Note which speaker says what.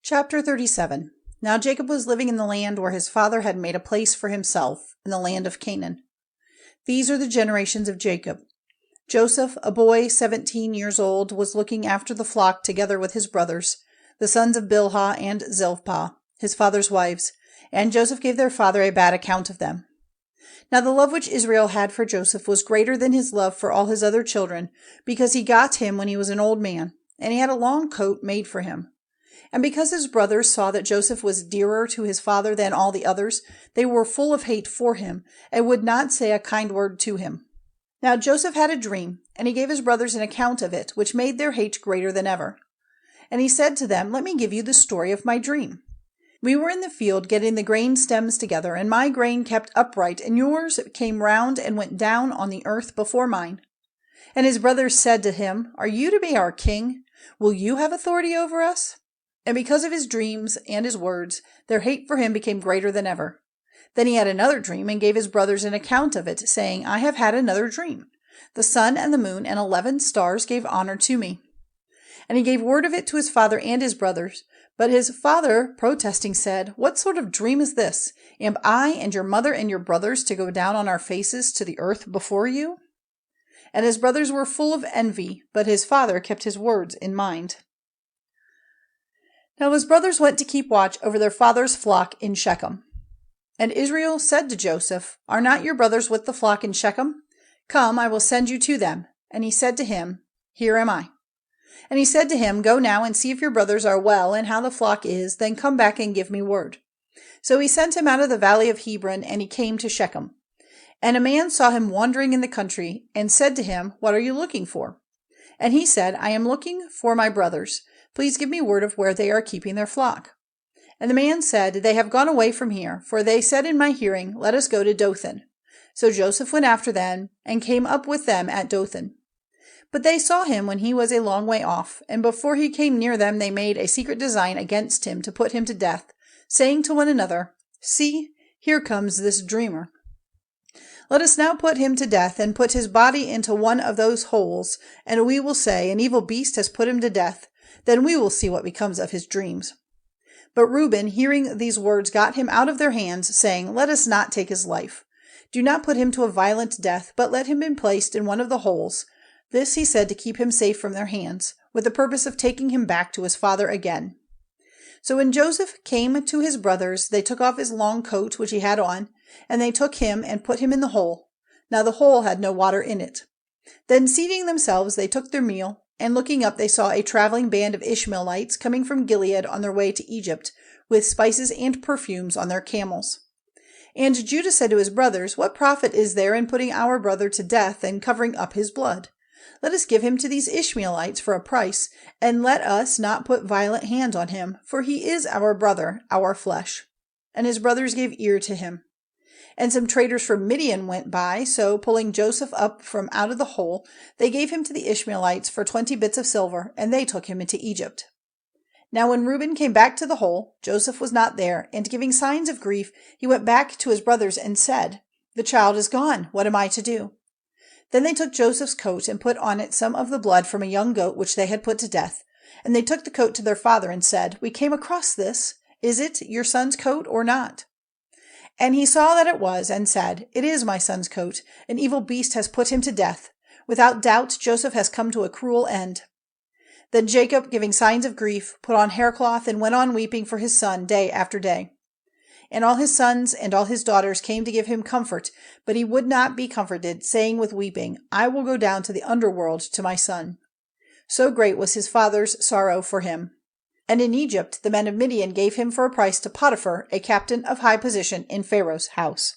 Speaker 1: Chapter 37. Now Jacob was living in the land where his father had made a place for himself, in the land of Canaan. These are the generations of Jacob. Joseph, a boy 17 years old, was looking after the flock together with his brothers, the sons of Bilhah and Zilpah, his father's wives, and Joseph gave their father a bad account of them. Now the love which Israel had for Joseph was greater than his love for all his other children, because he got him when he was an old man, and he had a long coat made for him. And because his brothers saw that Joseph was dearer to his father than all the others, they were full of hate for him, and would not say a kind word to him. Now Joseph had a dream, and he gave his brothers an account of it, which made their hate greater than ever. And he said to them, "Let me give you the story of my dream. We were in the field getting the grain stems together, and my grain kept upright, and yours came round and went down on the earth before mine." And his brothers said to him, "Are you to be our king? Will you have authority over us?" And because of his dreams and his words, their hate for him became greater than ever. Then he had another dream and gave his brothers an account of it, saying, "I have had another dream. The sun and the moon and 11 stars gave honor to me." And he gave word of it to his father and his brothers. But his father, protesting, said, "What sort of dream is this? Am I and your mother and your brothers to go down on our faces to the earth before you?" And his brothers were full of envy, but his father kept his words in mind. Now his brothers went to keep watch over their father's flock in Shechem. And Israel said to Joseph, "Are not your brothers with the flock in Shechem? Come, I will send you to them." And he said to him, "Here am I." And he said to him, "Go now and see if your brothers are well and how the flock is, then come back and give me word." So he sent him out of the valley of Hebron, and he came to Shechem. And a man saw him wandering in the country, and said to him, "What are you looking for?" And he said, "I am looking for my brothers. Please give me word of where they are keeping their flock." And the man said, "They have gone away from here, for they said in my hearing, 'Let us go to Dothan.'" So Joseph went after them, and came up with them at Dothan. But they saw him when he was a long way off, and before he came near them they made a secret design against him to put him to death, saying to one another, "See, here comes this dreamer. Let us now put him to death, and put his body into one of those holes, and we will say, 'An evil beast has put him to death.' Then we will see what becomes of his dreams." But Reuben, hearing these words, got him out of their hands, saying, "Let us not take his life. Do not put him to a violent death, but let him be placed in one of the holes." This he said to keep him safe from their hands, with the purpose of taking him back to his father again. So when Joseph came to his brothers, they took off his long coat which he had on, and they took him and put him in the hole. Now the hole had no water in it. Then seating themselves, they took their meal, and looking up they saw a traveling band of Ishmaelites coming from Gilead on their way to Egypt, with spices and perfumes on their camels. And Judah said to his brothers, "What profit is there in putting our brother to death and covering up his blood? Let us give him to these Ishmaelites for a price, and let us not put violent hands on him, for he is our brother, our flesh." And his brothers gave ear to him. And some traders from Midian went by, so pulling Joseph up from out of the hole, they gave him to the Ishmaelites for 20 bits of silver, and they took him into Egypt. Now when Reuben came back to the hole, Joseph was not there, and giving signs of grief, he went back to his brothers and said, "The child is gone. What am I to do?" Then they took Joseph's coat and put on it some of the blood from a young goat which they had put to death. And they took the coat to their father and said, "We came across this. Is it your son's coat or not?" And he saw that it was, and said, "It is my son's coat. An evil beast has put him to death. Without doubt Joseph has come to a cruel end." Then Jacob, giving signs of grief, put on haircloth and went on weeping for his son day after day. And all his sons and all his daughters came to give him comfort, but he would not be comforted, saying with weeping, "I will go down to the underworld to my son." So great was his father's sorrow for him. And in Egypt the men of Midian gave him for a price to Potiphar, a captain of high position in Pharaoh's house.